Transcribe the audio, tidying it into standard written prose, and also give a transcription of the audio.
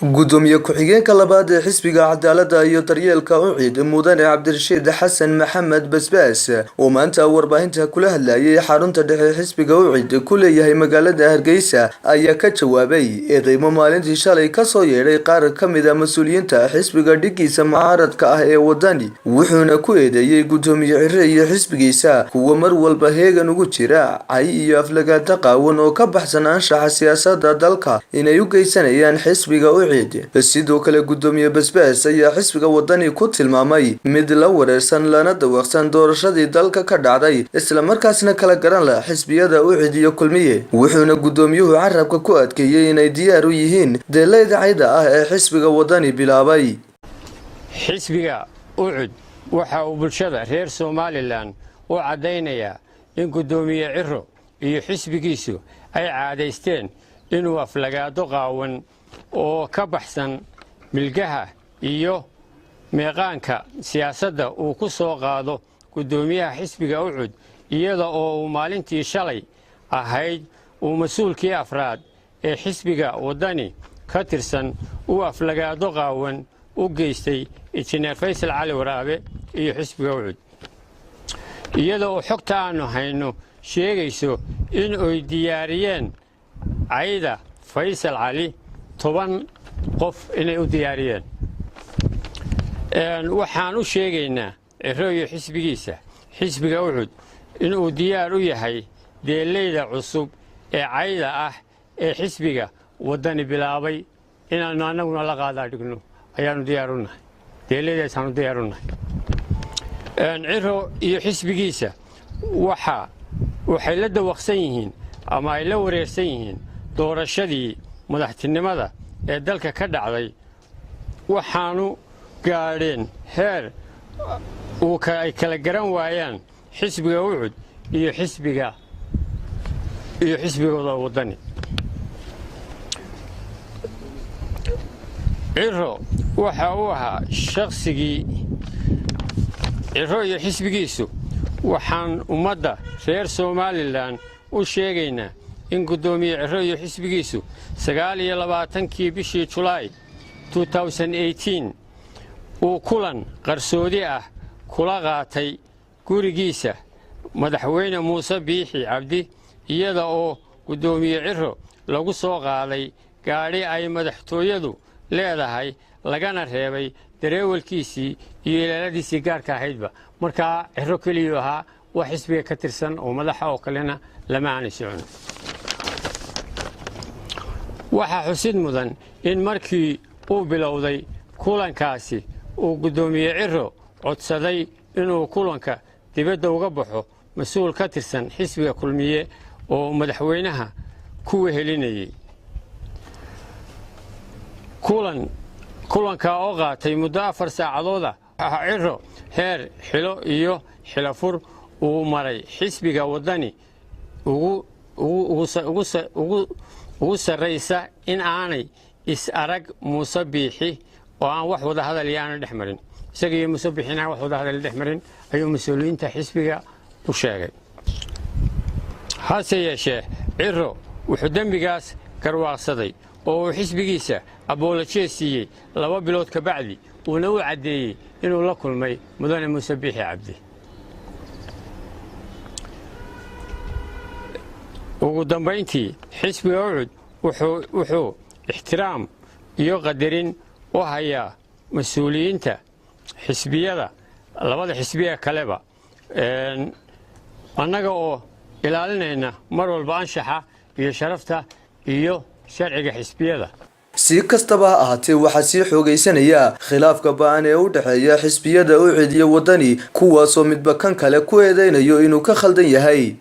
gudoomiye ku-xigeenka labaad ee xisbiga cadaaladda iyo daryeelka ucid mudane cabdirashiid xasan maxamed basbaas oo maanta warbaahinta kula hadlayay xarunta dhexe xisbiga ucid ku leeyahay magaalada hargeysa ayaa ka jawaabay eedeymo maalintii shalay kasoo yeedhay qaar ka mid a mas-uuliyiinta xisbiga dhigiisa mucaaradka ah ee wadani wuxuuna ku eedeeyey gudoomiye cire iyo xisbigiisa kuwa mar walba heegan ugu jira cay iyo aflagaada qaawan oo ka baxsan anshaxa siyaasada dalka inay u geysanayaan xisbiga sidoo kale gudoomiye basbaas ayaa xisbiga wadani ku tilmaamay mid la wareersan lana dawaaqsan doorashadii dalka ka dhacday isla markaasna kala garan la xisbiyada ucid iyo kulmiye wuxuuna gudoomiyuhu carabka ku adkeeyey inay diyaar u yihiin deelayda cayda ah ee xisbiga wadani bilaabay. xisbiga ucid waxa uu bulshada reer Somaliland u cadeynayaa in gudoomiye ciro iyo xisbigiisu ay caadaysteen inuu aflagaado qaawan oo ka baxsan milgaha iyo meeqaanka siyaasadda uu ku soo qaado gudoomiyaha xisbiga ucud iyada oo uu maalintii shalay ahayd uu mas-uulkii afraad ee xisbiga wadani ka tirsan uu aflagaado qaawan u geystay injineer Faysal Cali Waraabe iyo xisbiga ucud iyada oo xogta aanu hayno sheegayso in ay diyaariyeen cayda Faysal Cali 10 qof inay u diyaariyeen waxaan u sheegaynaa ciro iyo xisbigiisa xisbiga ucud inuu diyaar u yahay deelayda cusub ee cayda ah ee xisbiga wadani bilaabay inaanu annaguna la qaadaa dhigno ayaanu diyaar u nahay deelaydaasanu diyaar u nahay ciro iyo xisbigiisa waxay la dawaqsan yihiin ama ay la wareersan yihiin doorashadii madaxtinimada ee dalka ka dhacday waxaanu gaadheen heer ay kala garan waayaan xisbiga ucud iyo xisbigooda wadani ciro waxa uu ahaa shaqsigii ciro iyo xisbigiisu waxaan ummadda reer Somaliland u sheegaynaa in gudoomiye ciro iyo xisbigiisu 29 bishii July 2018 uu kulan qarsoodi ah kula qaatay gurigiisa madaxweyne Muuse Biixi Cabdi iyada oo gudoomiye ciro lagu soo qaaday gaari ay madaxtooyadu leedahay lagana reebay dareewalkiisii iyo ilaaladiisii gaarka ahaydba markaa ciro kaliya ahaa wax xisbiga ka tirsan oo madaxa oo kalena lama aanay socon. waxaa xusid mudan in markii uu bilowday kulankaasi uu gudoomiye ciro codsaday inuu kulanka dibadda uga baxo mas-uul ka tirsan xisbiga kulmiye oo madaxweynaha ku wehelinayay kulanka oo qaatay muddo 4 saacadood ah ciro heer xilo iyo xilafur uu maray xisbiga wadani ugu sarreysa in aanay is-arag Muuse Biixi oo aan wax wada hadal yaana dhex marin isaga iyo Muuse Biixina wax wada hadal dhex marin ayuu mas'uuliyiinta xisbiga u sheegay hase yeeshee ciro wuxuu dambigaas garwaaqsaday oo uu xisbigiisa aboolashe siiyey 2 bilood ka bacdi uuna u cadeeyay inuu la kulmay mudane Muuse Biixi Cabdi ugu dambeyntii xisbiga ucud wuxuu ixtiraam iyo qadarin u hayaa mas-uuliyiinta xisbiyada labada xisbiga kaleba annaga oo ilaalinayna mar walba anshaxa iyo sharafta iyo sharciga xisbiyada. si kastaba ha ahaatee waxaa sii xoogaysanaya khilaafka ba'an ee u dhexeeya xisbiyada ucid iyo wadani kuwaasoo midba kan kale ku eedeynayo inuu ka khaldan yahay.